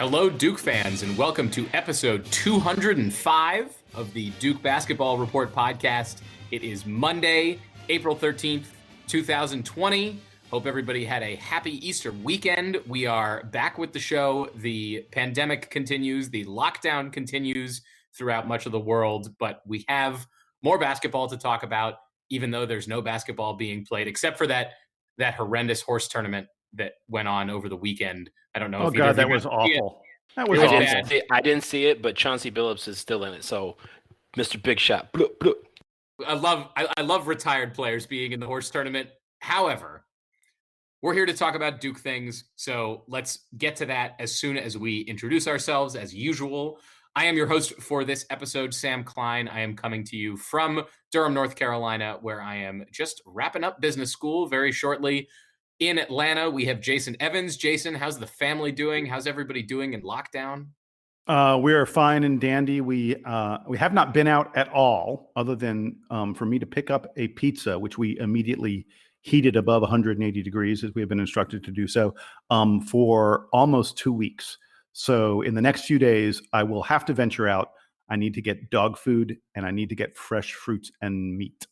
Hello, Duke fans, and welcome to episode 205 of the Duke Basketball Report podcast. It is Monday, April 13th, 2020. Hope everybody had a happy Easter weekend. We are back with the show. The pandemic continues, the lockdown continues throughout much of the world, but we have more basketball to talk about, even though there's no basketball being played, except for that horrendous horse tournament that went on over the weekend. I don't know. Oh, God, that was awful. That was awful. I didn't see it, but Chauncey Billups is still in it. So, Mr. Big Shot. Bloop, bloop. I love retired players being in the horse tournament. However, we're here to talk about Duke things, so let's get to that as soon as we introduce ourselves, as usual. I am your host for this episode, Sam Klein. I am coming to you from Durham, North Carolina, where I am just wrapping up business school very shortly. In Atlanta, we have Jason Evans. Jason, how's the family doing? How's everybody doing in lockdown? We are fine and dandy. We have not been out at all, other than for me to pick up a pizza, which we immediately heated above 180 degrees, as we have been instructed to do so, for almost 2 weeks. So in the next few days, I will have to venture out. I need to get dog food, and I need to get fresh fruits and meat.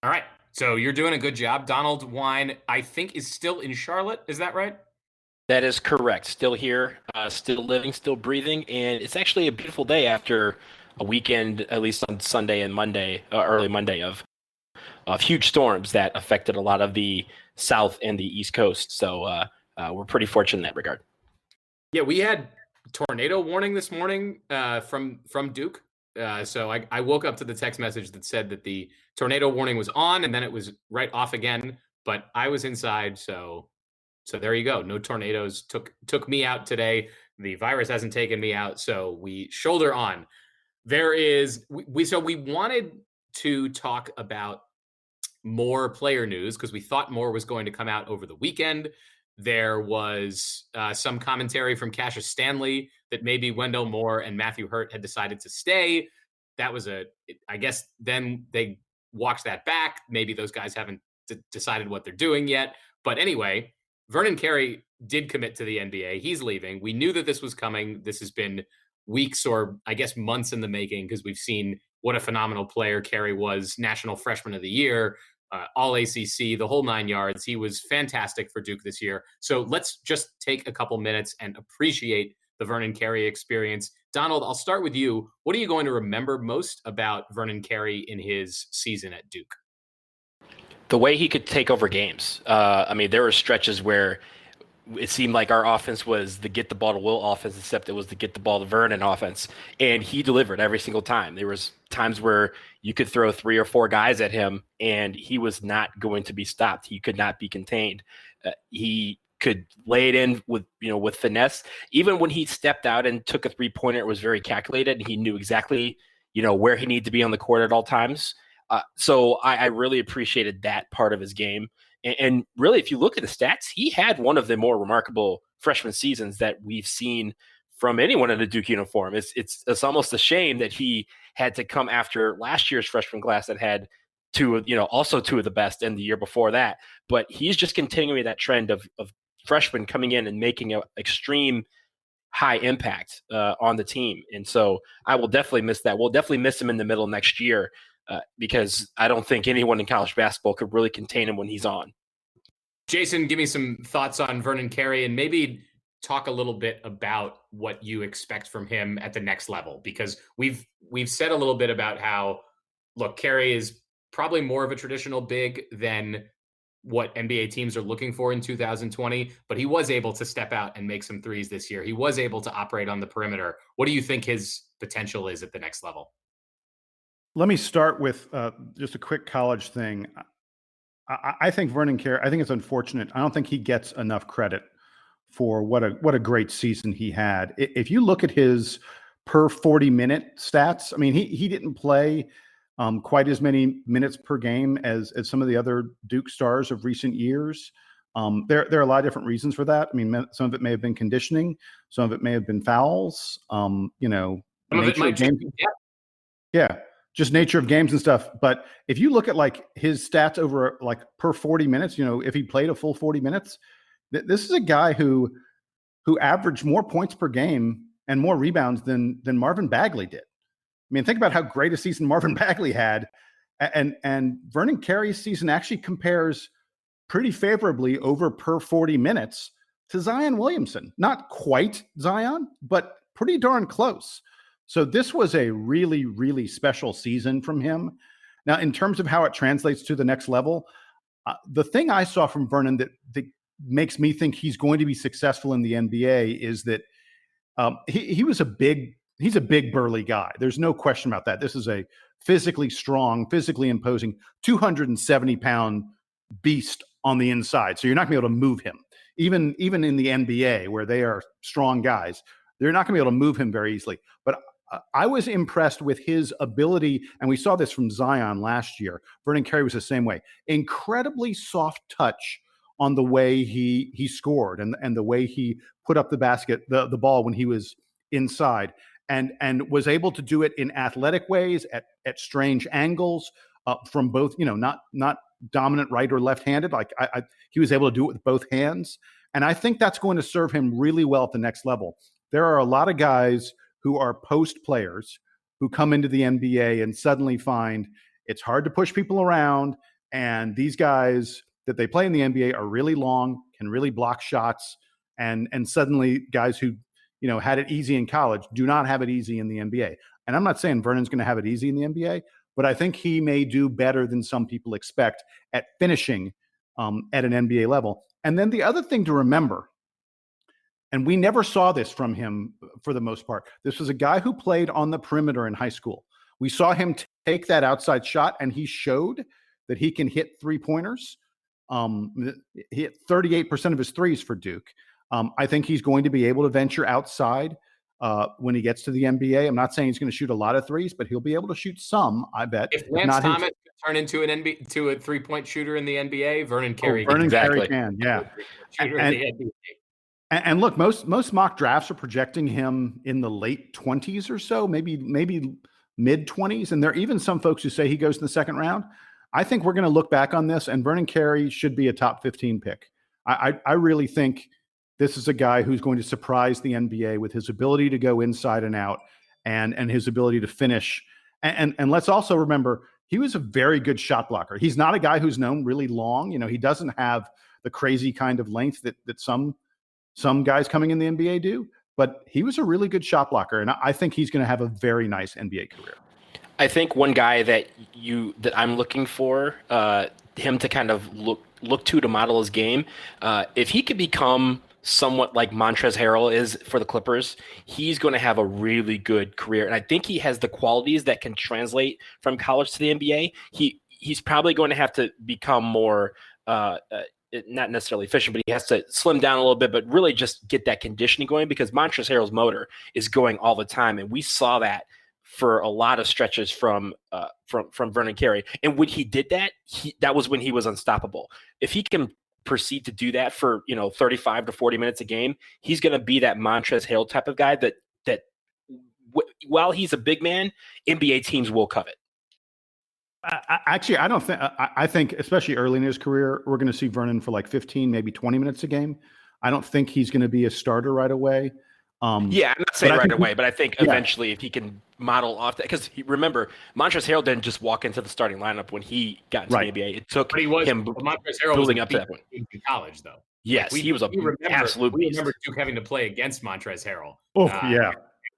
All right. So you're doing a good job. Donald Wine, I think, is still in Charlotte. Is that right? That is correct. Still here, still living, still breathing. And it's actually a beautiful day after a weekend, at least on Sunday and Monday, early Monday, of huge storms that affected a lot of the South and the East Coast. So we're pretty fortunate in that regard. Yeah, we had tornado warning this morning from Duke. So I woke up to the text message that said that the tornado warning was on, and then it was right off again. But I was inside, so there you go. No tornadoes took me out today. The virus hasn't taken me out, so we shoulder on. We wanted to talk about more player news because we thought more was going to come out over the weekend. There was some commentary from Cassius Stanley that maybe Wendell Moore and Matthew Hurt had decided to stay. That was I guess then they walked that back. Maybe those guys haven't decided what they're doing yet. But anyway, Vernon Carey did commit to the NBA. He's leaving. We knew that this was coming. This has been weeks or I guess months in the making because we've seen what a phenomenal player Carey was, National Freshman of the Year, All ACC, the whole 9 yards. He was fantastic for Duke this year. So let's just take a couple minutes and appreciate the Vernon Carey experience. Donald, I'll start with you. What are you going to remember most about Vernon Carey in his season at Duke? The way he could take over games. There were stretches where it seemed like our offense was the get the ball to Will offense, except it was the get the ball to Vernon offense. And he delivered every single time. There was times where you could throw 3 or 4 guys at him and he was not going to be stopped. He could not be contained. He could lay it in with finesse. Even when he stepped out and took a 3-pointer, it was very calculated. And he knew exactly, where he needed to be on the court at all times. So I really appreciated that part of his game. And really, if you look at the stats, he had one of the more remarkable freshman seasons that we've seen from anyone in a Duke uniform. It's almost a shame that he had to come after last year's freshman class that had also 2 of the best and the year before that. But he's just continuing that trend of freshmen coming in and making an extreme high impact on the team. And so I will definitely miss that. We'll definitely miss him in the middle next year. Because I don't think anyone in college basketball could really contain him when he's on. Jason, give me some thoughts on Vernon Carey and maybe talk a little bit about what you expect from him at the next level, because we've said a little bit about how, look, Carey is probably more of a traditional big than what NBA teams are looking for in 2020, but he was able to step out and make some threes this year. He was able to operate on the perimeter. What do you think his potential is at the next level? Let me start with just a quick college thing. I think Vernon Carey, I think it's unfortunate. I don't think he gets enough credit for what a great season he had. If you look at his per 40-minute stats, he didn't play quite as many minutes per game as some of the other Duke stars of recent years. There are a lot of different reasons for that. Some of it may have been conditioning. Some of it may have been fouls. Some of it might be, yeah. Just nature of games and stuff. But if you look at his stats over per 40 minutes, if he played a full 40 minutes, this is a guy who who averaged more points per game and more rebounds than Marvin Bagley did. I mean, think about how great a season Marvin Bagley had, and Vernon Carey's season actually compares pretty favorably over per 40 minutes to Zion Williamson. Not quite Zion, but pretty darn close. So this was a really, really special season from him. Now, in terms of how it translates to the next level, the thing I saw from Vernon that makes me think he's going to be successful in the NBA is that he's a big burly guy. There's no question about that. This is a physically strong, physically imposing 270-pound beast on the inside. So you're not going to be able to move him. Even in the NBA, where they are strong guys, they're not going to be able to move him very easily. But I was impressed with his ability, and we saw this from Zion last year. Vernon Carey was the same way. Incredibly soft touch on the way he scored and the way he put up the ball when he was inside, and was able to do it in athletic ways at strange angles from both, not dominant right or left-handed. Like he was able to do it with both hands, and I think that's going to serve him really well at the next level. There are a lot of guys who are post players who come into the NBA and suddenly find it's hard to push people around, and these guys that they play in the NBA are really long, can really block shots, and suddenly guys who had it easy in college do not have it easy in the NBA. And I'm not saying Vernon's going to have it easy in the NBA, but I think he may do better than some people expect at finishing at an NBA level. And then the other thing to remember, and we never saw this from him for the most part, this was a guy who played on the perimeter in high school. We saw him take that outside shot, and he showed that he can hit three-pointers. He hit 38% of his threes for Duke. I think he's going to be able to venture outside when he gets to the NBA. I'm not saying he's going to shoot a lot of threes, but he'll be able to shoot some, I bet. If Lance Thomas could turn into a three-point shooter in the NBA, Vernon Carey Carey can, yeah. And look, most mock drafts are projecting him in the late 20s or so, maybe mid 20s, and there are even some folks who say he goes in the second round. I think we're going to look back on this, and Vernon Carey should be a top 15 pick. I really think this is a guy who's going to surprise the NBA with his ability to go inside and out, and his ability to finish. And let's also remember, he was a very good shot blocker. He's not a guy who's known really long. He doesn't have the crazy kind of length that some guys coming in the NBA do, but he was a really good shot blocker, and I think he's going to have a very nice NBA career. I think one guy that I'm looking for him to kind of look to model his game, if he could become somewhat like Montrezl Harrell is for the Clippers, he's going to have a really good career, and I think he has the qualities that can translate from college to the NBA. He's probably going to have to become more not necessarily efficient, but he has to slim down a little bit, but really just get that conditioning going, because Montrezl Harrell's motor is going all the time. And we saw that for a lot of stretches from Vernon Carey. And when he did that, that was when he was unstoppable. If he can proceed to do that for 35 to 40 minutes a game, he's going to be that Montrezl Harrell type of guy that while he's a big man, NBA teams will covet. I think, especially early in his career, we're going to see Vernon for like 15, maybe 20 minutes a game. I don't think he's going to be a starter right away. I'm not saying right away, but I think eventually if he can model off that, because remember, Montrezl Harrell didn't just walk into the starting lineup when he got into the NBA. It took him building up to that point. In college, though. Yes, he was absolute beast. We remember Duke having to play against Montrezl Harrell.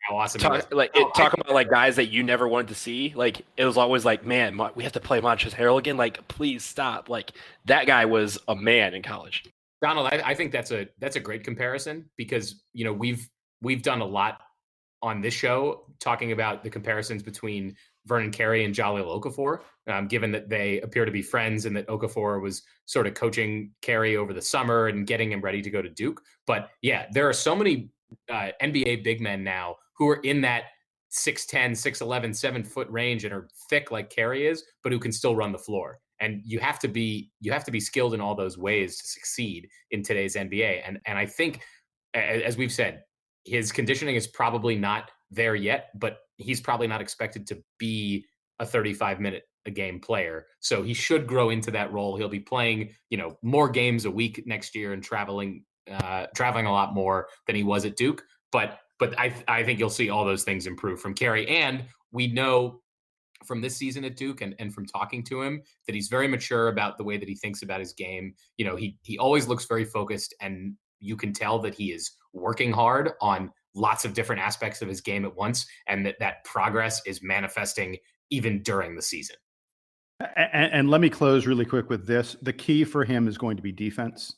How awesome! Talk about like guys that you never wanted to see. Like it was always like, man, we have to play Montrezl Harrell again. Like, please stop. Like that guy was a man in college. Donald, I think that's a great comparison, because we've done a lot on this show talking about the comparisons between Vernon Carey and Jalil Okafor, given that they appear to be friends and that Okafor was sort of coaching Carey over the summer and getting him ready to go to Duke. But yeah, there are so many NBA big men now who are in that 6'10", 6'11", 7-foot range and are thick like Carey is, but who can still run the floor. And you have to be skilled in all those ways to succeed in today's NBA. And I think, as we've said, his conditioning is probably not there yet, but he's probably not expected to be a 35-minute a game player. So he should grow into that role. He'll be playing, more games a week next year and traveling traveling a lot more than he was at Duke. But I think you'll see all those things improve from Carey. And we know from this season at Duke and from talking to him that he's very mature about the way that he thinks about his game. He always looks very focused, and you can tell that he is working hard on lots of different aspects of his game at once, and that progress is manifesting even during the season. And let me close really quick with this. The key for him is going to be defense.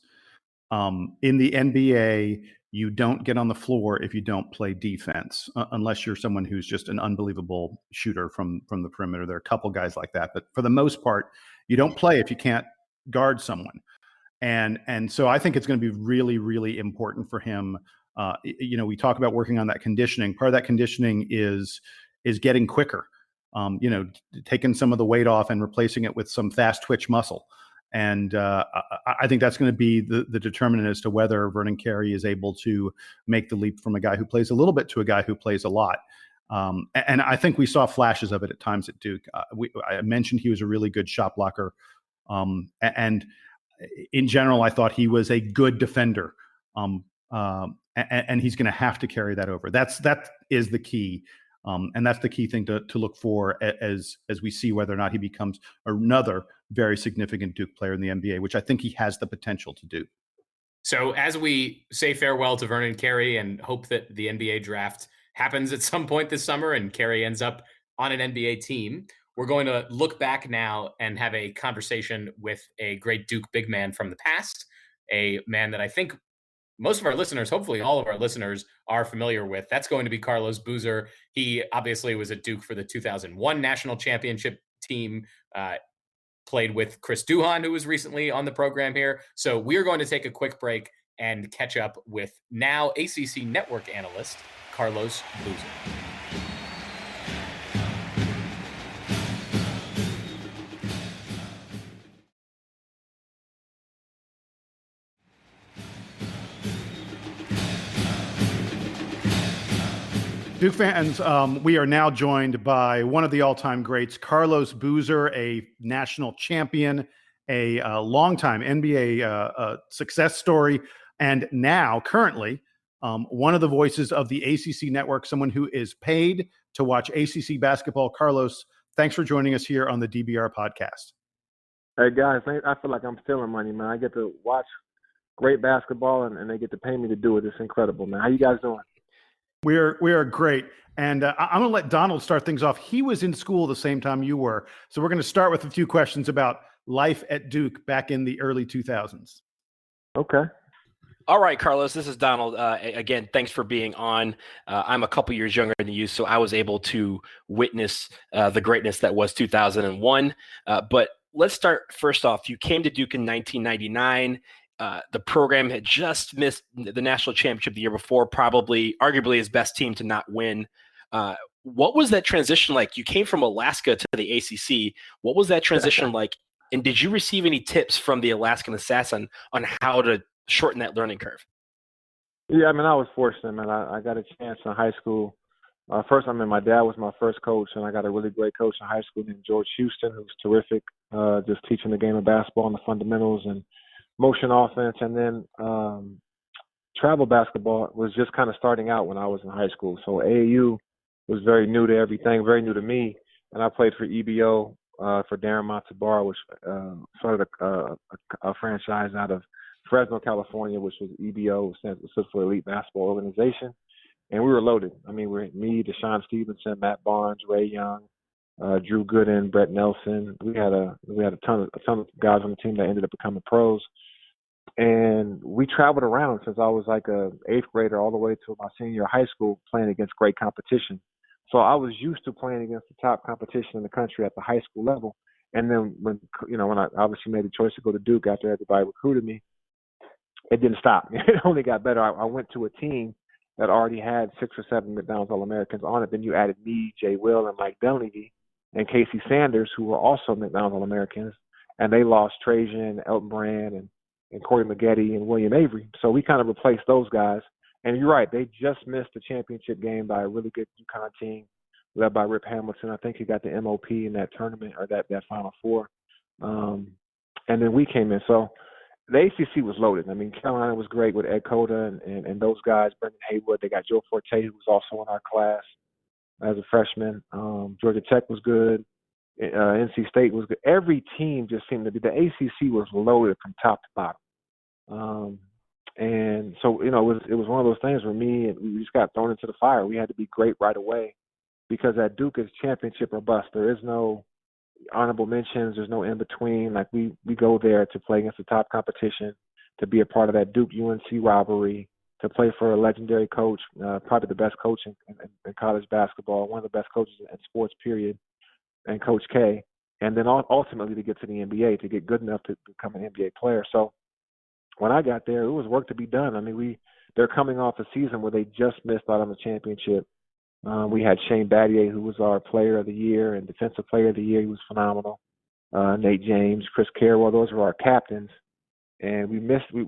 In the NBA, you don't get on the floor if you don't play defense, unless you're someone who's just an unbelievable shooter from the perimeter. There are a couple guys like that, but for the most part, you don't play if you can't guard someone. And so I think it's going to be really, really important for him. We talk about working on that conditioning. Part of that conditioning is getting quicker. Taking some of the weight off and replacing it with some fast twitch muscle. And I think that's going to be the determinant as to whether Vernon Carey is able to make the leap from a guy who plays a little bit to a guy who plays a lot. And I think we saw flashes of it at times at Duke. I mentioned he was a really good shot blocker. And in general, I thought he was a good defender. And he's going to have to carry that over. That is the key. And that's the key thing to look for as we see whether or not he becomes another very significant Duke player in the NBA, which I think he has the potential to do. So as we say farewell to Vernon Carey and hope that the NBA draft happens at some point this summer and Carey ends up on an NBA team, we're going to look back now and have a conversation with a great Duke big man from the past, a man that I think most of our listeners, hopefully all of our listeners, are familiar with. That's going to be Carlos Boozer. He obviously was at Duke for the 2001 national championship team, played with Chris Duhon, who was recently on the program here. So we're going to take a quick break and catch up with now ACC Network analyst Carlos Boozer. Duke fans, we are now joined by one of the all-time greats, Carlos Boozer, a national champion, a longtime NBA success story, and now currently one of the voices of the ACC Network, someone who is paid to watch ACC basketball. Carlos, thanks for joining us here on the DBR podcast. Hey, guys, I feel like I'm stealing money, man. I get to watch great basketball, and they get to pay me to do it. It's incredible, man. How you guys doing? We are great. And I'm going to let Donald start things off. He was in school the same time you were. So we're going to start with a few questions about life at Duke back in the early 2000s. Okay. All right, Carlos, this is Donald. Again, thanks for being on. I'm a couple years younger than you, so I was able to witness the greatness that was 2001. But let's start first off. You came to Duke in 1999. The program had just missed the national championship the year before, arguably his best team to not win. What was that transition like? You came from Alaska to the ACC. What was that transition like? And did you receive any tips from the Alaskan assassin on how to shorten that learning curve? Yeah, I mean, I was fortunate, man. I got a chance in high school. First, my dad was my first coach, and I got a really great coach in high school named George Houston, who's terrific, just teaching the game of basketball and the fundamentals and motion offense. And then travel basketball was just kind of starting out when I was in high school. So AAU was very new to everything, very new to me. And I played for EBO for Darren Montebar, which started a franchise out of Fresno, California, which was EBO, stands for Elite Basketball Organization. And we were loaded. I mean, me, Deshaun Stevenson, Matt Barnes, Ray Young, Drew Gooden, Brett Nelson. We had a ton of guys on the team that ended up becoming pros. And we traveled around since I was like a 8th grader all the way to my senior year of high school, playing against great competition. So I was used to playing against the top competition in the country at the high school level. And then when I obviously made the choice to go to Duke after everybody recruited me, it didn't stop. It only got better. I went to a team that already had 6 or 7 McDonald's All-Americans on it. Then you added me, Jay Will, and Mike Dunleavy, and Casey Sanders, who were also McDonald's All-Americans. And they lost Trajan, Elton Brand, and Corey Maggette and William Avery. So we kind of replaced those guys. And you're right, they just missed the championship game by a really good UConn team led by Rip Hamilton. I think he got the MOP in that tournament or that Final Four. And then we came in. So the ACC was loaded. I mean, Carolina was great with Ed Cota and those guys, Brendan Haywood. They got Joe Forte, who was also in our class as a freshman. Georgia Tech was good. NC State was good. Every team just seemed to be. The ACC was loaded from top to bottom. And so, it was one of those things where we just got thrown into the fire. We had to be great right away because at Duke is championship or bust. There is no honorable mentions. There's no in between. Like we go there to play against the top competition, to be a part of that Duke UNC rivalry, to play for a legendary coach, probably the best coach in college basketball, one of the best coaches in sports, period, and Coach K. And then ultimately to get to the NBA, to get good enough to become an NBA player. So when I got there, it was work to be done. I mean, they're coming off a season where they just missed out on the championship. We had Shane Battier, who was our player of the year and defensive player of the year. He was phenomenal. Nate James, Chris Carroll, those were our captains. And we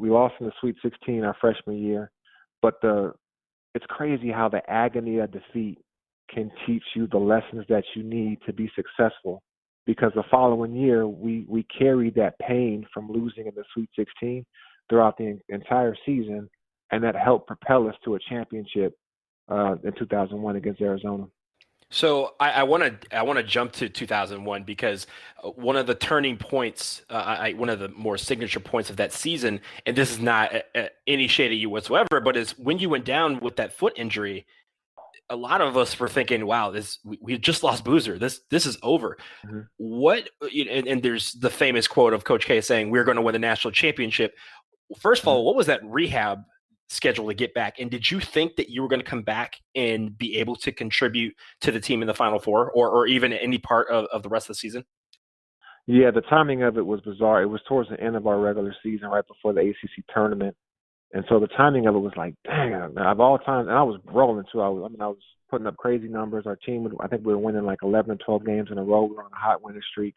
lost in the Sweet 16 our freshman year. But it's crazy how the agony of defeat can teach you the lessons that you need to be successful. Because the following year, we carried that pain from losing in the Sweet 16 throughout the entire season, and that helped propel us to a championship in 2001 against Arizona. So I want to jump to 2001 because one of the turning points, one of the more signature points of that season, and this is not any shade at you whatsoever, but is when you went down with that foot injury. A lot of us were thinking, "Wow, we just lost Boozer. This is over." Mm-hmm. What? And there's the famous quote of Coach K saying, "We're going to win the national championship." First of all, what was that rehab schedule to get back? And did you think that you were going to come back and be able to contribute to the team in the Final Four or even any part of the rest of the season? Yeah, the timing of it was bizarre. It was towards the end of our regular season, right before the ACC tournament. And so the timing of it was like, dang, of all times, and I was rolling too. I was putting up crazy numbers. Our team, I think we were winning like 11 or 12 games in a row. We were on a hot winning streak.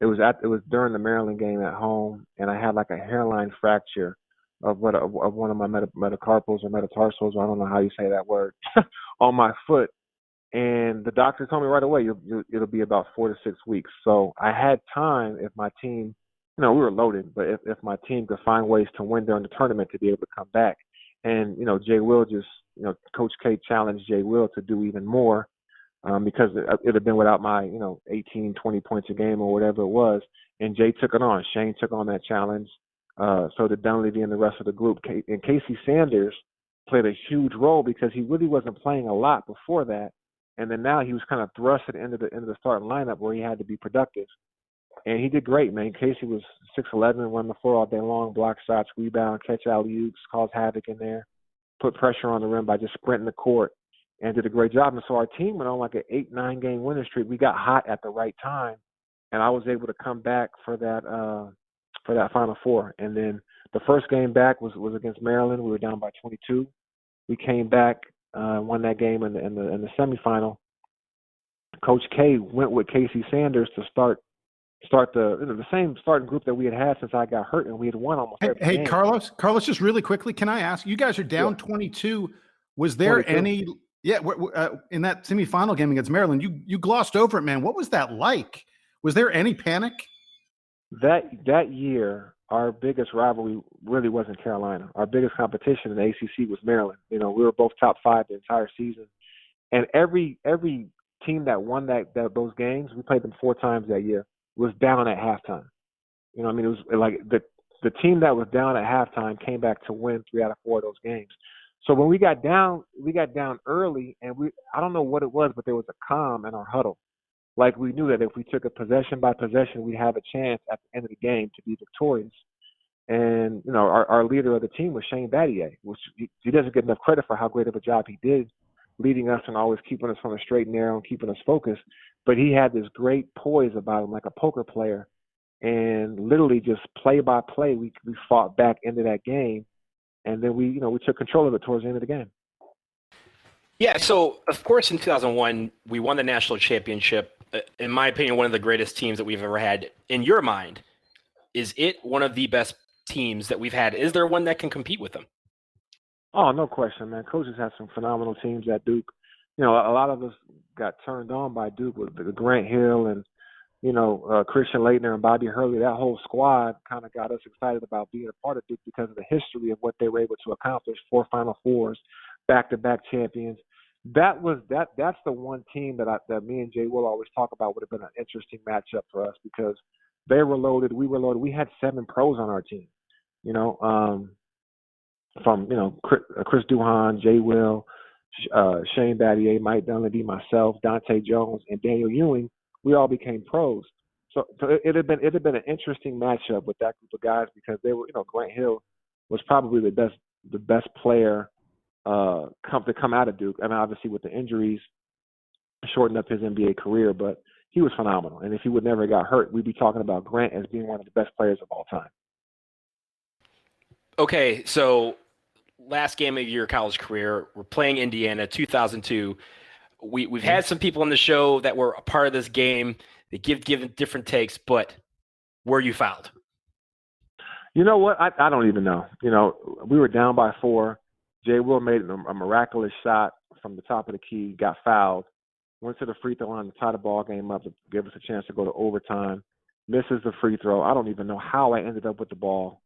It was during the Maryland game at home, and I had like a hairline fracture of one of my metacarpals or metatarsals. I don't know how you say that word on my foot. And the doctor told me right away, it'll be about 4 to 6 weeks. So I had time if my team, we were loaded, but if my team could find ways to win during the tournament to be able to come back. And, Jay Will Coach K challenged Jay Will to do even more because it had been without my, 18, 20 points a game or whatever it was. And Jay took it on. Shane took on that challenge. So did Dunleavy and the rest of the group. And Casey Sanders played a huge role because he really wasn't playing a lot before that. And then now he was kind of thrusted into the starting lineup where he had to be productive. And he did great, man. Casey was 6'11", run the floor all day long, block shots, rebound, catch alley-oops, cause havoc in there, put pressure on the rim by just sprinting the court, and did a great job. And so our team went on like an 8-9 game winning streak. We got hot at the right time, and I was able to come back for that Final Four. And then the first game back was against Maryland. We were down by 22. We came back, won that game in the semifinal. Coach K went with Casey Sanders to start the same starting group that we had since I got hurt, and we had won almost every game. Hey, Carlos, just really quickly, can I ask? You guys are down 22. Was there 22. any? Yeah, in that semifinal game against Maryland, you glossed over it, man. What was that like? Was there any panic? That year, our biggest rivalry really wasn't Carolina. Our biggest competition in the ACC was Maryland. We were both top 5 the entire season, and every team that won those games, we played them 4 times that year, was down at halftime. It was like the team that was down at halftime came back to win 3 out of 4 of those games. So when we got down early, and I don't know what it was, but there was a calm in our huddle. Like we knew that if we took it possession by possession, we'd have a chance at the end of the game to be victorious. And, our leader of the team was Shane Battier, which he doesn't get enough credit for how great of a job he did leading us and always keeping us on the straight and narrow and keeping us focused. But he had this great poise about him, like a poker player. And literally just play by play, we fought back into that game. And then we took control of it towards the end of the game. Yeah, so of course in 2001, we won the national championship. In my opinion, one of the greatest teams that we've ever had. In your mind, is it one of the best teams that we've had? Is there one that can compete with them? Oh, no question, man. Coaches have some phenomenal teams at Duke. A lot of us got turned on by Duke with the Grant Hill and Christian Laettner and Bobby Hurley, that whole squad kind of got us excited about being a part of Duke because of the history of what they were able to accomplish, 4 Final Fours, back-to-back champions. That's the one team that me and Jay will always talk about would have been an interesting matchup for us because they were loaded, we were loaded. We had 7 pros on our team, from Chris Duhon, Jay Will, Shane Battier, Mike Dunleavy, myself, Dante Jones, and Daniel Ewing. We all became pros. So it'd have been an interesting matchup with that group of guys because they were, Grant Hill was probably the best player to come out of Duke. I mean, obviously with the injuries, shortened up his NBA career, but he was phenomenal. And if he would never got hurt, we'd be talking about Grant as being one of the best players of all time. Okay, so last game of your college career, we're playing Indiana, 2002. We've had some people on the show that were a part of this game. They give different takes, but were you fouled? You know what? I don't even know. We were down by 4. Jay Will made a miraculous shot from the top of the key, got fouled, went to the free throw line to tie the ball game up to give us a chance to go to overtime, misses the free throw. I don't even know how I ended up with the ball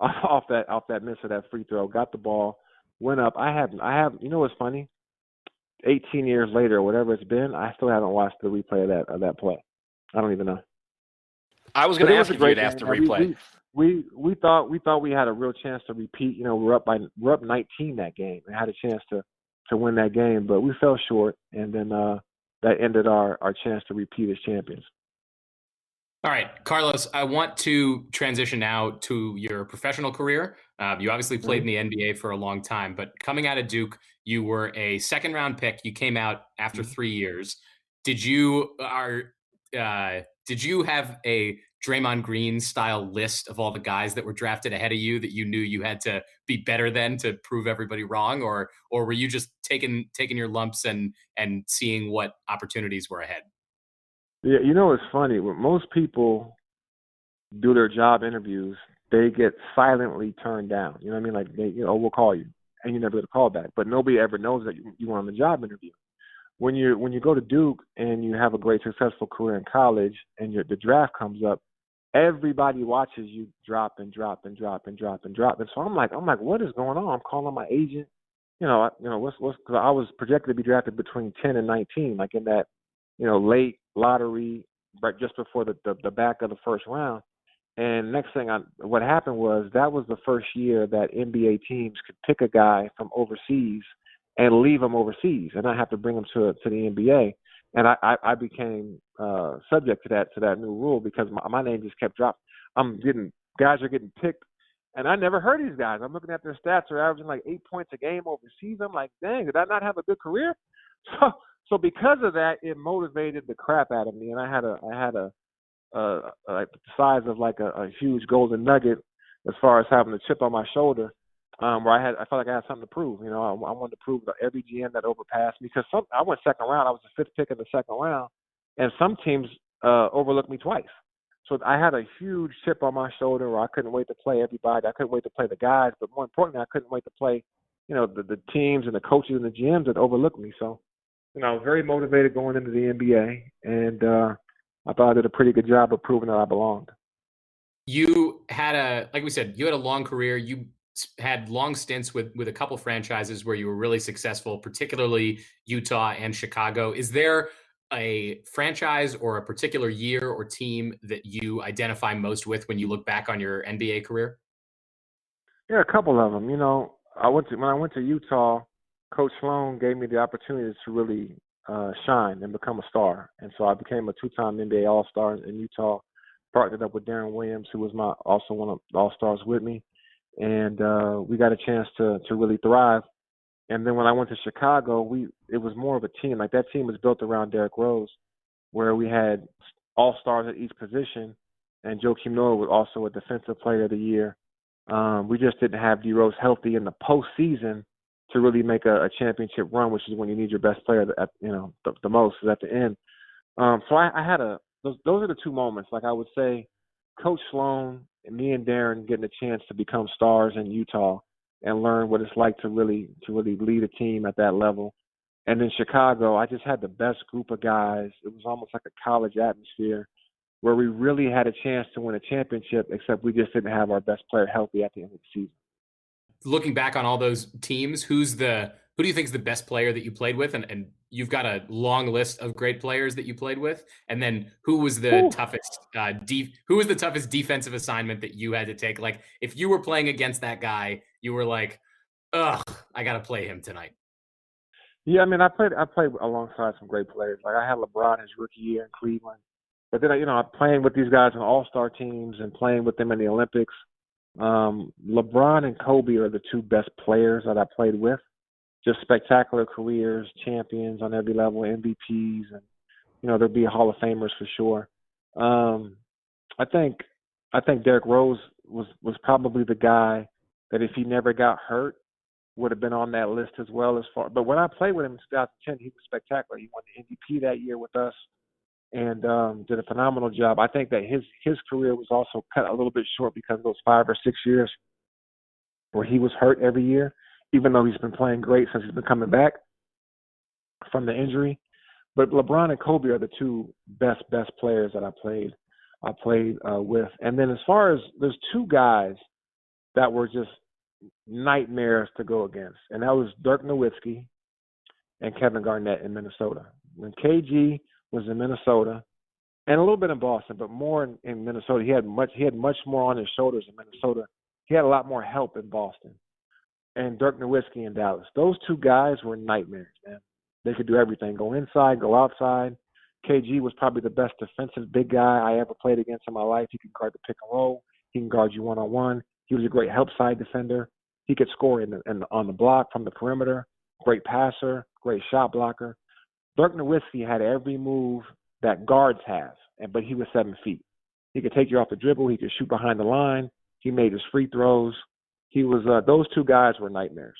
off that miss of that free throw. Got the ball, went up. I have. What's funny? 18 years later, or whatever it's been, I still haven't watched the replay of that play. I don't even know. I was going to ask if you'd ask the replay. We thought we had a real chance to repeat. We're up 19 that game and had a chance to win that game, but we fell short, and then that ended our chance to repeat as champions. All right, Carlos, I want to transition now to your professional career. You obviously played in the NBA for a long time, but coming out of Duke, you were a second-round pick. You came out after 3 years. Did you have a Draymond Green style list of all the guys that were drafted ahead of you that you knew you had to be better than to prove everybody wrong, or were you just taking your lumps and seeing what opportunities were ahead? Yeah, it's funny. When most people do their job interviews, they get silently turned down. You know what I mean? Like, we'll call you, and you never get a call back. But nobody ever knows that you were on the job interview. When you go to Duke and you have a great successful career in college, and the draft comes up, everybody watches you drop and drop and drop and drop and drop. And so I'm like, what is going on? I'm calling my agent. What's because I was projected to be drafted between 10 and 19, like in that, late lottery, right just before the back of the first round. And next thing, what happened was that was the first year that NBA teams could pick a guy from overseas and leave him overseas and not have to bring him to the NBA. And I became subject to that new rule because my name just kept dropping. Guys are getting picked, and I never heard these guys. I'm looking at their stats; they're averaging like 8 points a game overseas. I'm like, dang, did I not have a good career? So because of that, it motivated the crap out of me, and I had a like the size of like a huge golden nugget as far as having a chip on my shoulder, where I felt like I had something to prove. I wanted to prove to every GM that overpassed me because I went second round. I was the 5th pick in the second round, and some teams overlooked me twice. So I had a huge chip on my shoulder where I couldn't wait to play everybody. I couldn't wait to play the guys, but more importantly, I couldn't wait to play, the teams and the coaches and the GMs that overlooked me. So, I was very motivated going into the NBA, and I thought I did a pretty good job of proving that I belonged. You had like we said, you had a long career. You had long stints with a couple franchises where you were really successful, particularly Utah and Chicago. Is there a franchise or a particular year or team that you identify most with when you look back on your NBA career? Yeah, a couple of them. When I went to Utah, Coach Sloan gave me the opportunity to really shine and become a star. And so I became a 2-time NBA All-Star in Utah, partnered up with Darren Williams, who was also one of the All-Stars with me. And we got a chance to really thrive. And then when I went to Chicago, it was more of a team. Like that team was built around Derrick Rose, where we had All-Stars at each position. And Joakim Noah was also a Defensive Player of the Year. We just didn't have D. Rose healthy in the postseason to really make a championship run, which is when you need your best player the most is at the end. So I had those are the two moments. Like I would say, Coach Sloan and me and Darren getting a chance to become stars in Utah and learn what it's like to really lead a team at that level. And in Chicago, I just had the best group of guys. It was almost like a college atmosphere. where we really had a chance to win a championship, except we just didn't have our best player healthy at the end of the season. Looking back on all those teams, who do you think is the best player that you played with? And you've got a long list of great players that you played with. And then who was the Whew. toughest defensive assignment that you had to take? Like if you were playing against that guy, you were like, ugh, I got to play him tonight. Yeah, I mean, I played alongside some great players. Like I had LeBron his rookie year in Cleveland, but then I'm playing with these guys on all-star teams and playing with them in the Olympics. LeBron and Kobe are the two best players that I played with. Just spectacular careers, champions on every level, MVPs, and they'll be Hall of Famers for sure. I think Derrick Rose was probably the guy that if he never got hurt would have been on that list as well as far. But when I played with him in 2010, he was spectacular. He won the MVP that year with us and did a phenomenal job. I think that his career was also cut a little bit short because of those 5 or 6 years where he was hurt every year, even though he's been playing great since he's been coming back from the injury. But LeBron and Kobe are the two best players that I played with. And then as far as there's two guys that were just nightmares to go against, and that was Dirk Nowitzki and Kevin Garnett in Minnesota. When KG was in Minnesota, and a little bit in Boston, but more in Minnesota, he had much more on his shoulders in Minnesota. He had a lot more help in Boston. And Dirk Nowitzki in Dallas. Those two guys were nightmares, man. They could do everything, go inside, go outside. KG was probably the best defensive big guy I ever played against in my life. He could guard the pick and roll. He can guard you one-on-one. He was a great help side defender. He could score on the block from the perimeter. Great passer, great shot blocker. Dirk Nowitzki had every move that guards have, but he was 7 feet. He could take you off the dribble. He could shoot behind the line. He made his free throws. He was those two guys were nightmares.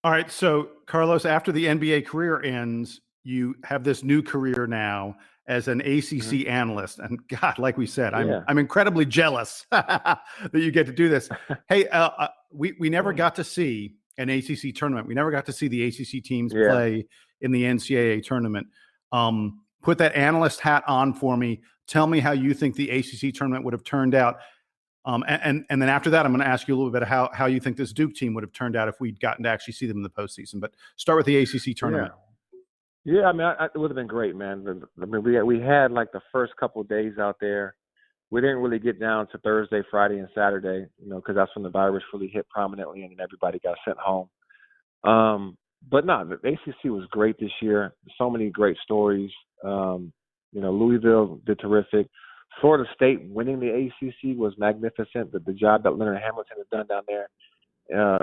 All right, so Carlos, after the NBA career ends, you have this new career now as an ACC analyst, and God, like we said, I'm incredibly jealous that you get to do this. Hey, we never got to see an ACC tournament. We never got to see the ACC teams play in the NCAA tournament. Put that analyst hat on for me. Tell me how you think the ACC tournament would have turned out. And then after that, I'm going to ask you a little bit how you think this Duke team would have turned out if we'd gotten to actually see them in the postseason. But start with the ACC tournament. Yeah, I mean, it would have been great, man. I mean, we had like the first couple of days out there. We didn't really get down to Thursday, Friday, and Saturday, because that's when the virus really hit prominently and then everybody got sent home. But no, the ACC was great this year. So many great stories. Louisville did terrific. Florida State winning the ACC was magnificent. The job that Leonard Hamilton has done down there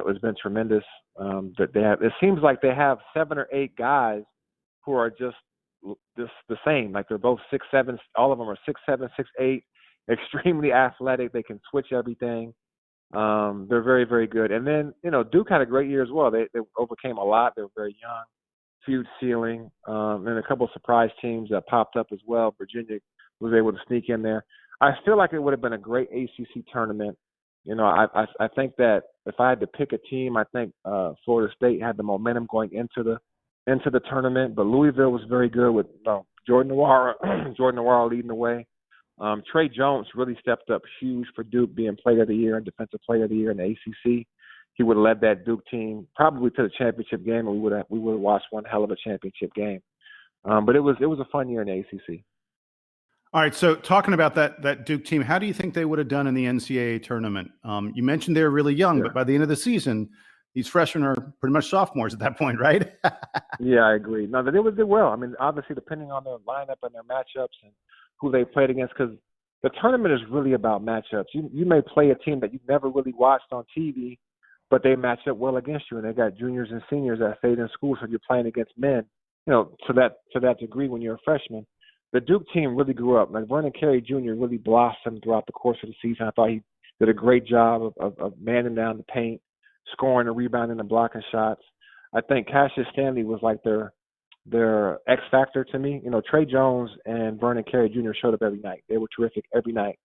has been tremendous. It seems like they have 7 or 8 guys who are just the same. Like they're both 6'7". All of them are 6'7", 6'8", extremely athletic. They can switch everything. They're very, very good. And then Duke had a great year as well. They overcame a lot. They were very young, huge ceiling, and a couple of surprise teams that popped up as well. Virginia was able to sneak in there. I feel like it would have been a great ACC tournament. I think that if I had to pick a team, I think Florida State had the momentum going into the tournament. But Louisville was very good with Jordan Nwora leading the way. Trey Jones really stepped up huge for Duke, being Player of the Year and Defensive Player of the Year in the ACC. He would have led that Duke team probably to the championship game, and we would have watched one hell of a championship game. But it was a fun year in the ACC. All right, so talking about that Duke team, how do you think they would have done in the NCAA tournament? You mentioned they were really young, but by the end of the season, these freshmen are pretty much sophomores at that point, right? Yeah, I agree. No, they did well. I mean, obviously, depending on their lineup and their matchups and who they played against, because the tournament is really about matchups. You may play a team that you've never really watched on TV, but they match up well against you, and they got juniors and seniors that stayed in school, so you're playing against men, to that degree when you're a freshman. The Duke team really grew up. Like Vernon Carey Jr. really blossomed throughout the course of the season. I thought he did a great job of manning down the paint, scoring and rebounding and blocking shots. I think Cassius Stanley was like their X factor to me. Trey Jones and Vernon Carey Jr. showed up every night. They were terrific every night.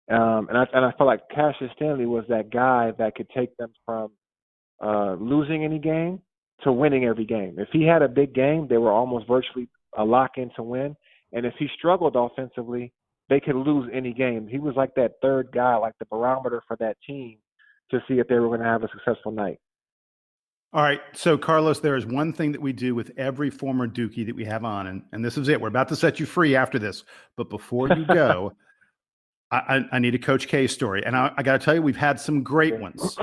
And I felt like Cassius Stanley was that guy that could take them from losing any game to winning every game. If he had a big game, they were almost virtually a lock in to win. And if he struggled offensively, they could lose any game. He was like that third guy, like the barometer for that team to see if they were going to have a successful night. All right. So, Carlos, there is one thing that we do with every former Dookie that we have on, and this is it. We're about to set you free after this. But before you go, I need a Coach K story. And I got to tell you, we've had some great ones.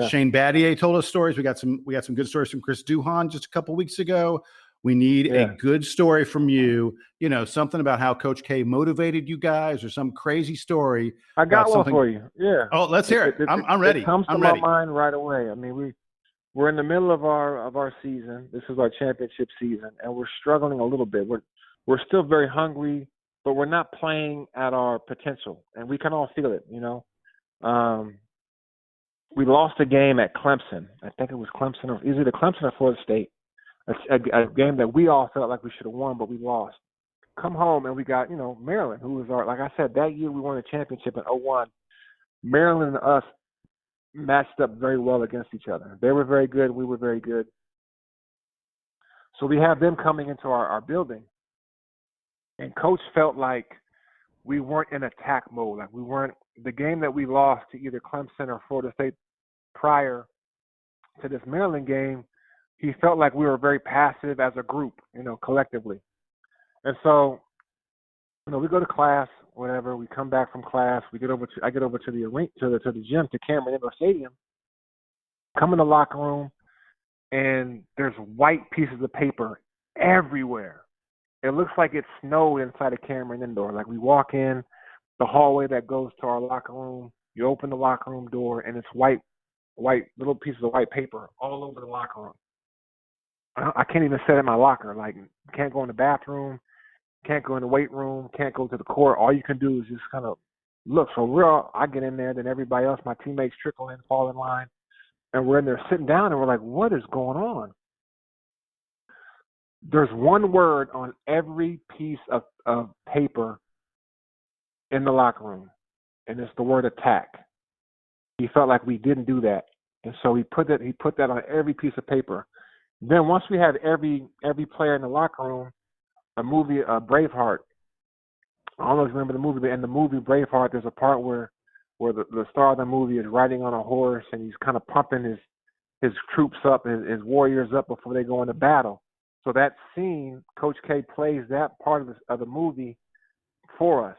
Shane Battier told us stories. We got some good stories from Chris Duhon just a couple weeks ago. We need a good story from you. You know, something about how Coach K motivated you guys, or some crazy story. I got one for you. Yeah. Oh, let's hear it. I'm ready. It comes to my mind right away. I mean, we're in the middle of our season. This is our championship season, and we're struggling a little bit. We're still very hungry, but we're not playing at our potential, and we can all feel it. You know, we lost a game at Clemson. I think it was Clemson, or either Clemson or Florida State. A game that we all felt like we should have won, but we lost. Come home and we got, Maryland, who was like I said, that year we won a championship in 2001. Maryland and us matched up very well against each other. They were very good. We were very good. So we have them coming into our building. And Coach felt like we weren't in attack mode. Like we weren't – the game that we lost to either Clemson or Florida State prior to this Maryland game, he felt like we were very passive as a group, collectively. And so, we go to class, whatever. We come back from class. I get over to the arena, to the gym, to Cameron Indoor Stadium. Come in the locker room, and there's white pieces of paper everywhere. It looks like it snowed inside of Cameron Indoor. Like we walk in the hallway that goes to our locker room. You open the locker room door, and it's white little pieces of white paper all over the locker room. I can't even sit in my locker. Like, can't go in the bathroom, can't go in the weight room, can't go to the court. All you can do is just kind of look. So I get in there, then everybody else, my teammates trickle in, fall in line, and we're in there sitting down, and we're like, what is going on? There's one word on every piece of paper in the locker room, and it's the word attack. He felt like we didn't do that, and so he put that on every piece of paper. Then once we had every player in the locker room, a movie, Braveheart. I don't know if you remember the movie, but in the movie Braveheart, there's a part where the star of the movie is riding on a horse and he's kind of pumping his troops up, his warriors up before they go into battle. So that scene, Coach K plays that part of the movie for us.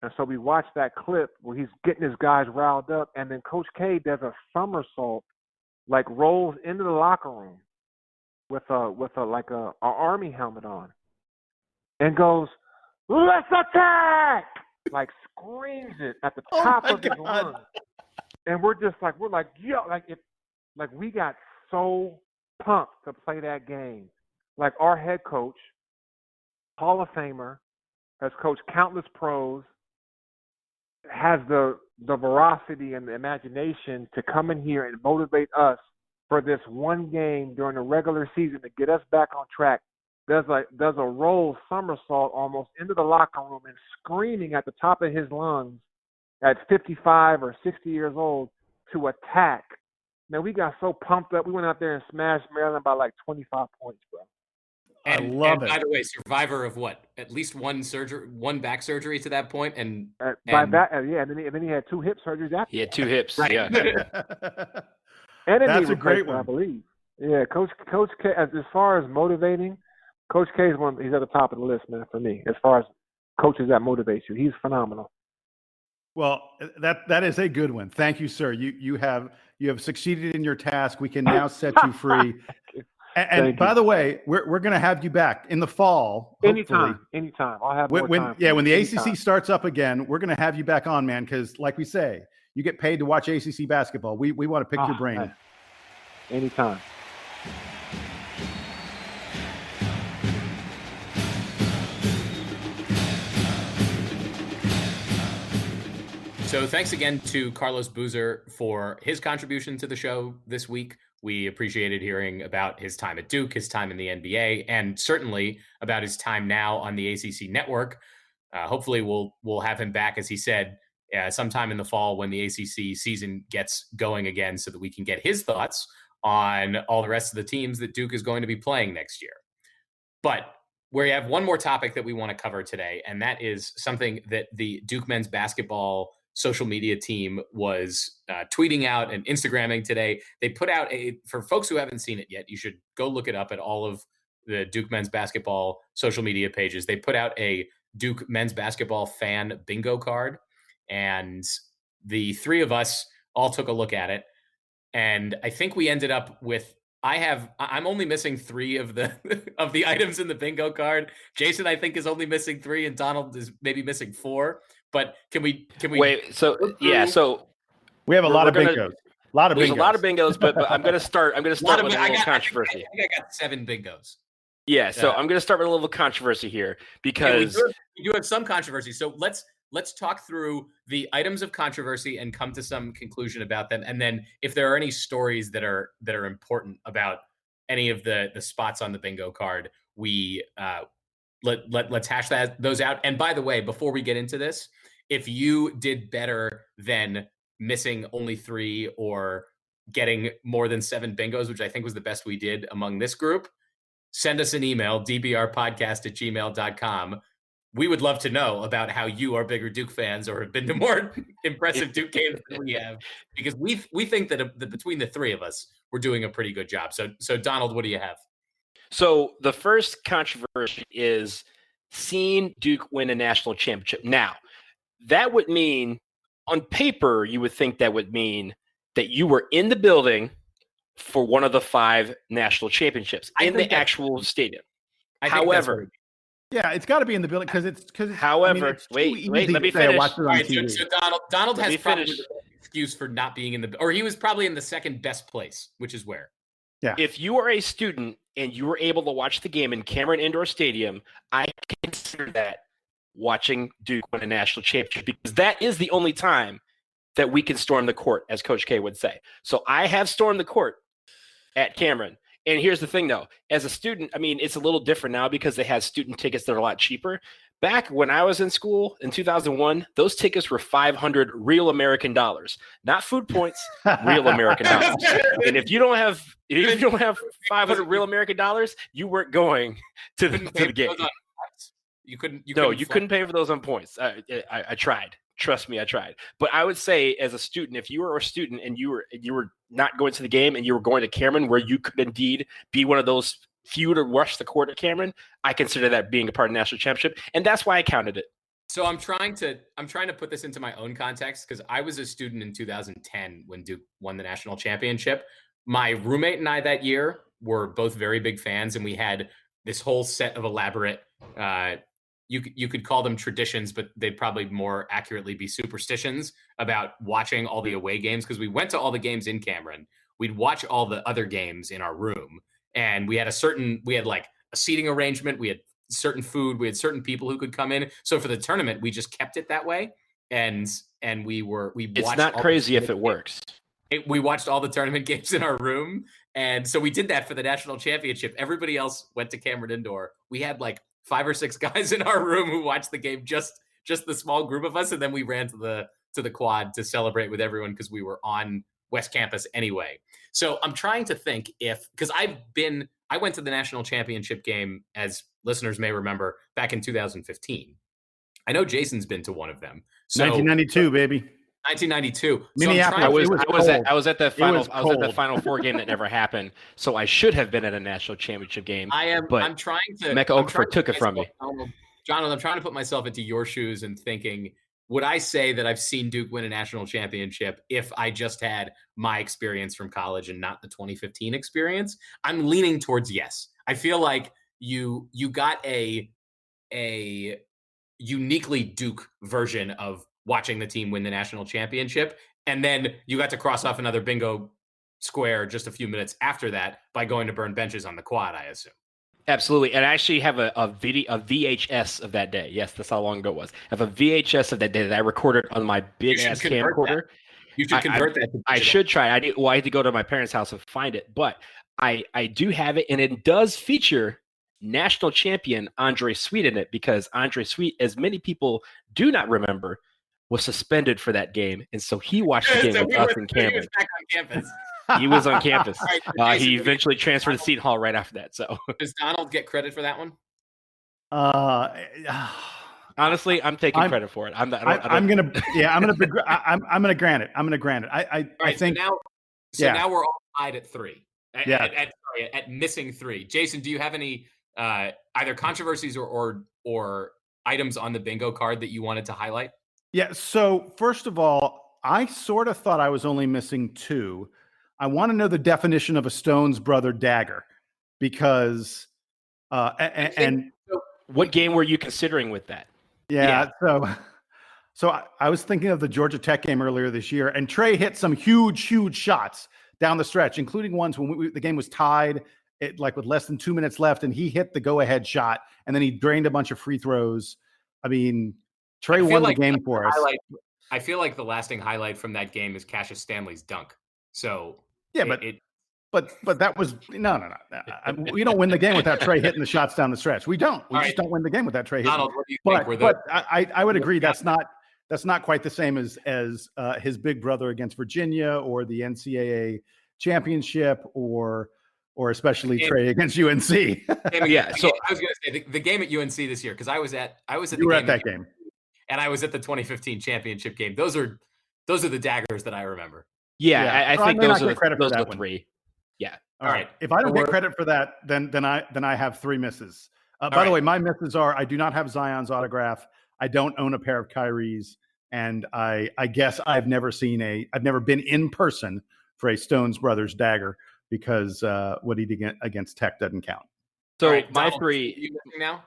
And so we watch that clip where he's getting his guys riled up, and then Coach K does a somersault, like rolls into the locker room with a army helmet on, and goes, "Let's attack!" Like screams it at the top of his lungs, and we're like, yo, like we got so pumped to play that game. Like our head coach, Hall of Famer, has coached countless pros, has the veracity and the imagination to come in here and motivate us for this one game during the regular season to get us back on track. Does a roll somersault almost into the locker room and screaming at the top of his lungs at 55 or 60 years old to attack. Now we got so pumped up, we went out there and smashed Maryland by like 25 points, bro. I love it. By the way, survivor of what? At least one back surgery to that point, and then he had 2 hip surgeries after. He had 2 hips, right. yeah. And that's a great one, I believe. Yeah, Coach K. As far as motivating, Coach K is he's at the top of the list, man, for me. As far as coaches that motivate you, he's phenomenal. Well, that is a good one. Thank you, sir. You have succeeded in your task. We can now set you free. And by the way, we're going to have you back in the fall. Anytime. I'll have more time. When the ACC starts up again, we're going to have you back on, man, because like we say, you get paid to watch ACC basketball. We want to pick your brain. Anytime. So thanks again to Carlos Boozer for his contribution to the show this week. We appreciated hearing about his time at Duke, his time in the NBA, and certainly about his time now on the ACC Network. Hopefully we'll have him back, as he said, sometime in the fall when the ACC season gets going again, so that we can get his thoughts on all the rest of the teams that Duke is going to be playing next year. But we have one more topic that we want to cover today, and that is something that the Duke men's basketball social media team was tweeting out and Instagramming today. They put out for folks who haven't seen it yet, you should go look it up at all of the Duke men's basketball social media pages. They put out a Duke men's basketball fan bingo card, and the three of us all took a look at it. And I think we ended up with I'm only missing 3 of the of the items in the bingo card. Jason, I think, is only missing 3, and Donald is maybe missing 4. But can we wait? So yeah, so we have a lot of bingos. There's a lot of bingos, but I'm gonna start with a little controversy. I think I got 7 bingos. Yeah, so I'm gonna start with a little controversy here because we do have some controversy. So let's talk through the items of controversy and come to some conclusion about them. And then if there are any stories that are important about any of the spots on the bingo card, we let's hash those out. And by the way, before we get into this, if you did better than missing only 3 or getting more than 7 bingos, which I think was the best we did among this group, send us an email, dbrpodcast@gmail.com. We would love to know about how you are bigger Duke fans or have been to more impressive Duke games than we have, because we think that between the 3 of us, we're doing a pretty good job. So Donald, what do you have? So the first controversy is seeing Duke win a national championship. Now, that would mean, on paper, you would think that would mean that you were in the building for one of the 5 national championships in the actual stadium. However, yeah, it's got to be in the building because it's. However, wait, let me finish. All right, so Donald has probably the excuse for not being in the, or he was probably in the second best place, which is where. Yeah. If you are a student and you were able to watch the game in Cameron Indoor Stadium, I consider that watching Duke win a national championship, because that is the only time that we can storm the court, as Coach K would say. So I have stormed the court at Cameron. And here's the thing, though. As a student, I mean, it's a little different now because they have student tickets that are a lot cheaper. Back when I was in school in 2001, those tickets were $500 real American dollars, not food points, real American dollars. And if you don't have $500 real American dollars, you weren't going to the game. You couldn't pay for those on points. I tried. Trust me, I tried. But I would say, as a student, if you were a student and you were not going to the game and you were going to Cameron, where you could indeed be one of those few to rush the court at Cameron, I consider that being a part of the national championship, and that's why I counted it. So I'm trying to put this into my own context, because I was a student in 2010 when Duke won the national championship. My roommate and I that year were both very big fans, and we had this whole set of elaborate you could call them traditions, but they'd probably more accurately be superstitions about watching all the away games, because we went to all the games in Cameron. We'd watch all the other games in our room, and we had like a seating arrangement. We had certain food. We had certain people who could come in. So for the tournament, we just kept it that way. And it's not crazy if it works. We watched all the tournament games in our room. And so we did that for the national championship. Everybody else went to Cameron Indoor. We had like 5 or 6 guys in our room who watched the game, just the small group of us. And then we ran to the quad to celebrate with everyone, because we were on West Campus anyway. So I'm trying to think because I went to the national championship game, as listeners may remember, back in 2015. I know Jason's been to one of them. So 1992, baby. 1992. Minneapolis. I was at the Final Four game that never happened. So I should have been at a national championship game. I'm trying to. Mecca Okafor took it from me. Jonathan, I'm trying to put myself into your shoes and thinking, would I say that I've seen Duke win a national championship if I just had my experience from college and not the 2015 experience? I'm leaning towards yes. I feel like you got a uniquely Duke version of watching the team win the national championship, and then you got to cross off another bingo square just a few minutes after that by going to burn benches on the quad, I assume. Absolutely. And I actually have a VHS of that day. Yes, that's how long ago it was. I have a VHS of that day that I recorded on my big ass camcorder. You should convert that. I should try. I had to go to my parents' house and find it, but I do have it, and it does feature national champion Andre Sweet in it, because Andre Sweet, as many people do not remember, was suspended for that game, and so he watched the game with us in Cameron. He was back on campus. He was on campus. Right, he eventually transferred to Seton Hall right after that. So does Donald get credit for that one? Uh, Honestly, I'm taking credit for it. I'm gonna grant it. I'm gonna grant it. I Right. think So now we're all tied at 3. Yeah. At missing 3. Jason, do you have any either controversies or items on the bingo card that you wanted to highlight? Yeah. So first of all, I sort of thought I was only missing 2. I want to know the definition of a Stone's brother dagger, because what game were you considering with that? Yeah. So I was thinking of the Georgia Tech game earlier this year, and Trey hit some huge shots down the stretch, including ones when the game was tied, with less than 2 minutes left, and he hit the go-ahead shot, and then he drained a bunch of free throws. I mean, Trey won the game for us. I feel like the lasting highlight from that game is Cassius Stanley's dunk. So yeah, but that was no. We don't win the game without Trey hitting the shots down the stretch. We don't. We just don't win the game without Trey hitting. Donald, what do you think? But I would agree that's not quite the same as his big brother against Virginia, or the NCAA championship, or especially Trey against UNC. Yeah. So I was going to say the game at UNC this year, because I was at that game, and I was at the 2015 championship game. Those are the daggers that I remember. Yeah. I think those are the 3. Yeah. All right. If I don't get credit for that, then I have 3 misses. By the way, my misses are: I do not have Zion's autograph. I don't own a pair of Kyrie's, and I guess I've never been in person for a Stone's brothers dagger, because what he did against Tech doesn't count. So right, my Donald, 3. you missing now?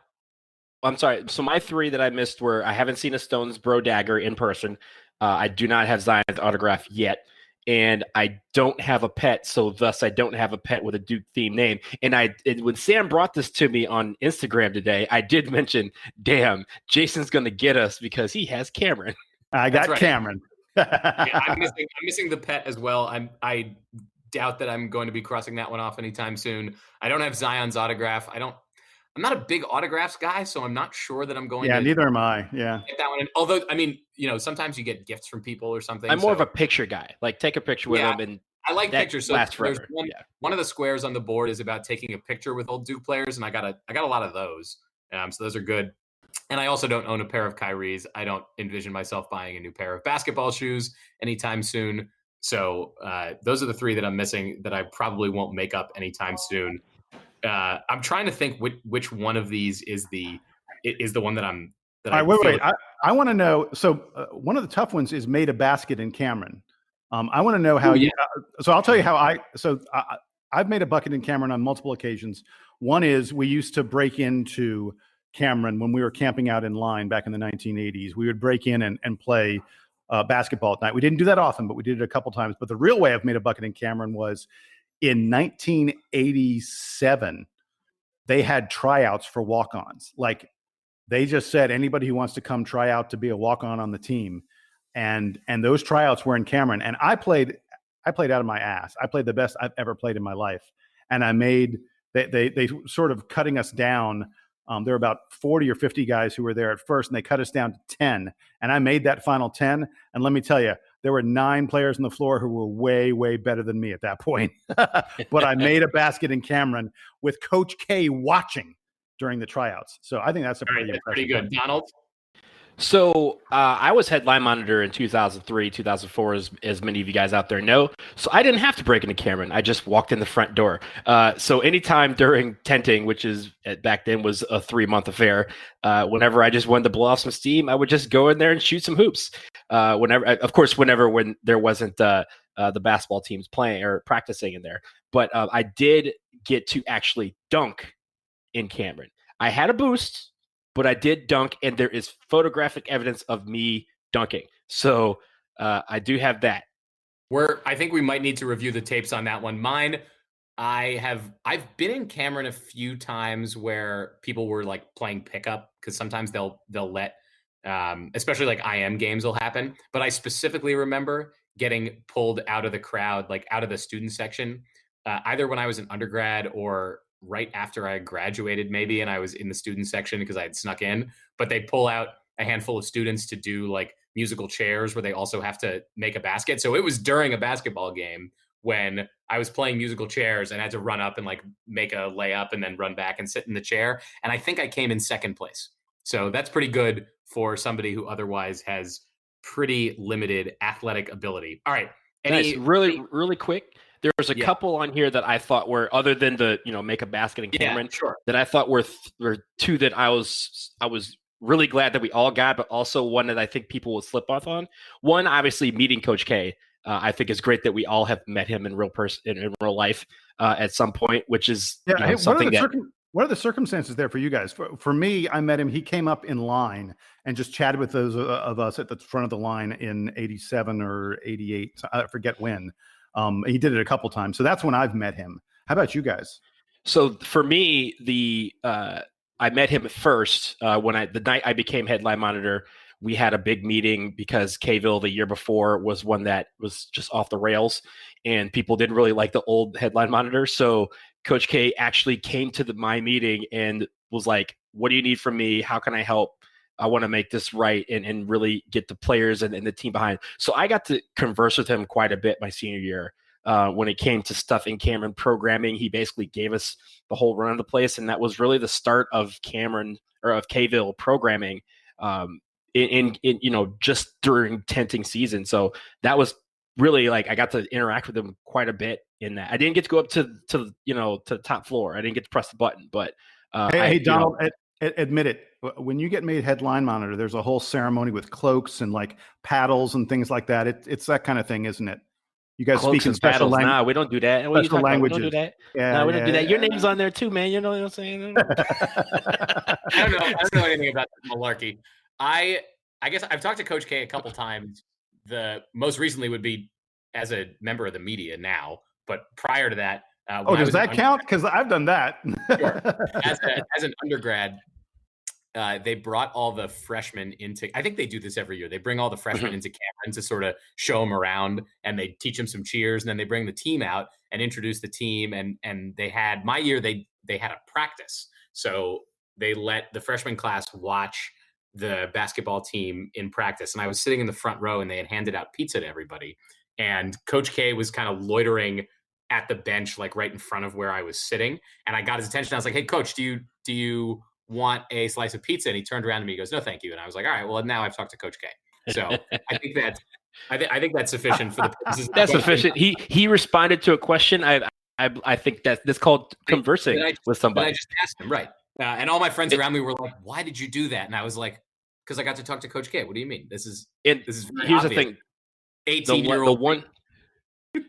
I'm sorry. So my 3 that I missed were: I haven't seen a Stone's bro dagger in person. I do not have Zion's autograph yet. And I don't have a pet, so thus I don't have a pet with a Duke theme name. And when Sam brought this to me on Instagram today, I did mention, damn, Jason's going to get us because he has Cameron. I got Cameron. I'm missing the pet as well. I doubt that I'm going to be crossing that one off anytime soon. I don't have Zion's autograph. I'm not a big autographs guy, so I'm not sure that I'm going to. Yeah, neither am I. Yeah. Get that one in. Although, I mean, sometimes you get gifts from people or something. I'm more of a picture guy. Like, take a picture with them, and I like pictures. So there's one of the squares on the board is about taking a picture with old Duke players, and I got a lot of those. So those are good. And I also don't own a pair of Kyrie's. I don't envision myself buying a new pair of basketball shoes anytime soon. So those are the 3 that I'm missing that I probably won't make up anytime soon. I'm trying to think which one of these is the one that I'm. Wait. I want to know. So one of the tough ones is made a basket in Cameron. I want to know how you. So I'll tell you how I've made a bucket in Cameron on multiple occasions. One is, we used to break into Cameron when we were camping out in line back in the 1980s. We would break in and play basketball at night. We didn't do that often, but we did it a couple times. But the real way I've made a bucket in Cameron was in 1987. They had tryouts for walk-ons. Like, they just said, anybody who wants to come try out to be a walk-on on the team. And those tryouts were in Cameron. And I played out of my ass. I played the best I've ever played in my life. And they sort of cutting us down. There were about 40 or 50 guys who were there at first, and they cut us down to 10. And I made that final 10. And let me tell you, there were 9 players on the floor who were way, way better than me at that point. But I made a basket in Cameron with Coach K watching during the tryouts. So I think that's pretty good. Donald? So I was headline monitor in 2003, 2004, as many of you guys out there know. So I didn't have to break into Cameron. I just walked in the front door. So anytime during tenting, which is back then was a 3-month affair, whenever I just wanted to blow off some steam, I would just go in there and shoot some hoops. Whenever when there wasn't the basketball teams playing or practicing in there. But I did get to actually dunk in Cameron. I had a boost, but I did dunk, and there is photographic evidence of me dunking. So I do have that. I think we might need to review the tapes on that one. Mine, I've been in Cameron a few times where people were like playing pickup, because sometimes they'll let, especially like IM games will happen. But I specifically remember getting pulled out of the crowd, like out of the student section, either when I was an undergrad or right after I graduated, maybe, and I was in the student section because I had snuck in. But they pull out a handful of students to do like musical chairs where they also have to make a basket. So it was during a basketball game when I was playing musical chairs and had to run up and like make a layup and then run back and sit in the chair. And I think I came in second place. So that's pretty good for somebody who otherwise has pretty limited athletic ability. All right. Nice. Really quick. There was a Yeah. couple on here that I thought were, other than the, make a basket and Cameron, sure. that I thought were two that I was really glad that we all got, but also one that I think people will slip off on. One, obviously, meeting Coach K. I think it's great that we all have met him in real life at some point, which is something what are the circumstances there for you guys? For me, I met him. He came up in line and just chatted with those of us at the front of the line in 87 or 88. I forget when. He did it a couple times. So that's when I've met him. How about you guys? So for me, I met him first when the night I became headline monitor. We had a big meeting because Kville the year before was one that was just off the rails, and people didn't really like the old headline monitor. So Coach K actually came to my meeting and was like, "What do you need from me? How can I help? I want to make this right and really get the players and the team behind." So I got to converse with him quite a bit my senior year. When it came to stuff in Cameron programming, he basically gave us the whole run of the place, and that was really the start of Kville programming. In just during tenting season. So that was really like I got to interact with him quite a bit in that. I didn't get to go up to the top floor. I didn't get to press the button, but hey Donald, admit it. When you get made headline monitor, there's a whole ceremony with cloaks and like paddles and things like that. It's that kind of thing, isn't it? You guys cloaks speak in and special paddles. language. Nah, we don't do that. What Special languages. We don't do that. Yeah, no, we don't do that. Your name's on there too, man. You know what I'm saying? I don't know anything about that malarkey. I guess I've talked to Coach K a couple times. The most recently would be as a member of the media now, but prior to that, does that count? Because I've done that. Sure. As an undergrad, they brought all the freshmen into. I think they do this every year. They bring all the freshmen into Cameron to sort of show them around, and they teach them some cheers, and then they bring the team out and introduce the team. And they had my year. They had a practice, so they let the freshman class watch the basketball team in practice. And I was sitting in the front row, and they had handed out pizza to everybody. And Coach K was kind of loitering at the bench, like right in front of where I was sitting. And I got his attention. I was like, "Hey, Coach, do you want a slice of pizza?" And he turned around to me. He goes, "No, thank you." And I was like, "All right, well, now I've talked to Coach K." So I think that's sufficient for the purposes. That's sufficient. He responded to a question. I think that's called conversing with somebody. I just asked him, right? And all my friends around me were like, "Why did you do that?" And I was like, "Because I got to talk to Coach K." What do you mean? This is very here's obvious. The thing. 18-year-old.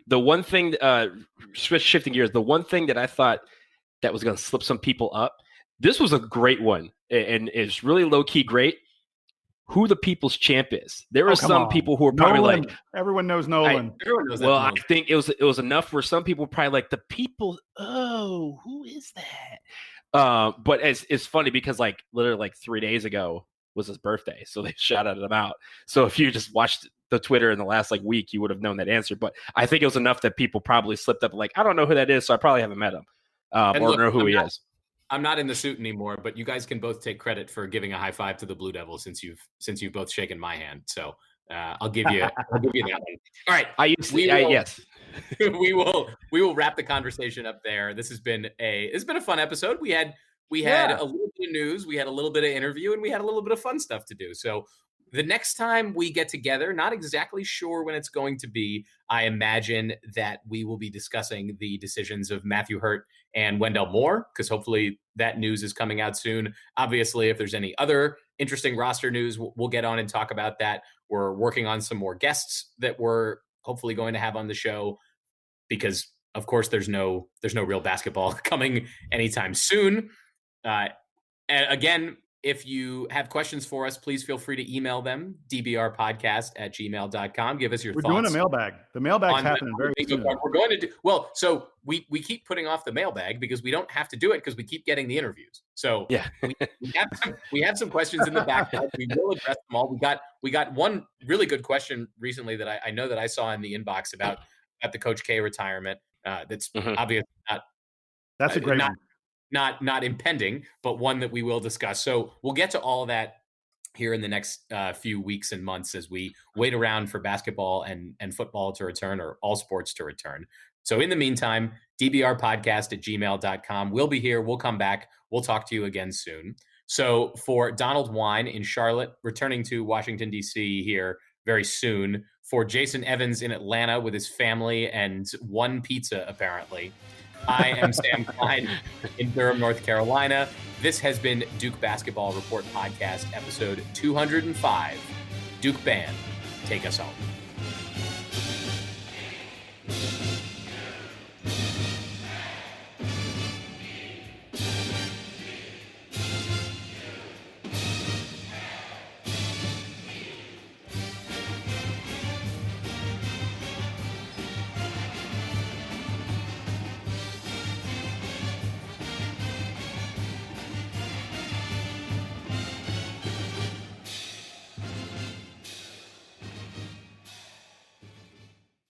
The one thing, shifting gears, the one thing that I thought that was going to slip some people up, this was a great one, and it's really low key great. Who the people's champ is? There are some people who are probably Nolan. like, everyone knows Nolan. Everyone knows that. Well, I think it was enough where some people were probably like, the people. Oh, who is that? But it's funny because like literally like 3 days ago was his birthday, so they shouted him out. So if you just watched the Twitter in the last like week, you would have known that answer. But I think it was enough that people probably slipped up like, I don't know who that is, so I probably haven't met him or know who he is. I'm not in the suit anymore, but you guys can both take credit for giving a high five to the Blue Devils since you've both shaken my hand. So I'll give you that one. All right, yes. we will wrap the conversation up there. This has been a fun episode. We had a little bit of news, we had a little bit of interview, and we had a little bit of fun stuff to do. So the next time we get together, not exactly sure when it's going to be. I imagine that we will be discussing the decisions of Matthew Hurt and Wendell Moore, because hopefully that news is coming out soon. Obviously, if there's any other interesting roster news, we'll get on and talk about that. We're working on some more guests that we're hopefully going to have on the show, because of course there's no real basketball coming anytime soon. And again, if you have questions for us, please feel free to email them, dbrpodcast@gmail.com. Give us your thoughts. We're doing a mailbag. The mailbag's happening very soon. We're going to do well. So we keep putting off the mailbag because we don't have to do it because we keep getting the interviews. So yeah, we have some questions in the backlog. We will address them all. We got one really good question recently that I know that I saw in the inbox about the Coach K retirement. That's obviously not. That's a great one. Not impending, but one that we will discuss. So we'll get to all of that here in the next few weeks and months as we wait around for basketball and football to return, or all sports to return. So in the meantime, dbrpodcast@gmail.com. We'll be here. We'll come back. We'll talk to you again soon. So for Donald Wine in Charlotte, returning to Washington, D.C. here very soon, for Jason Evans in Atlanta with his family and one pizza, apparently, I am Sam Klein in Durham, North Carolina. This has been Duke Basketball Report Podcast, episode 205. Duke Band, take us home.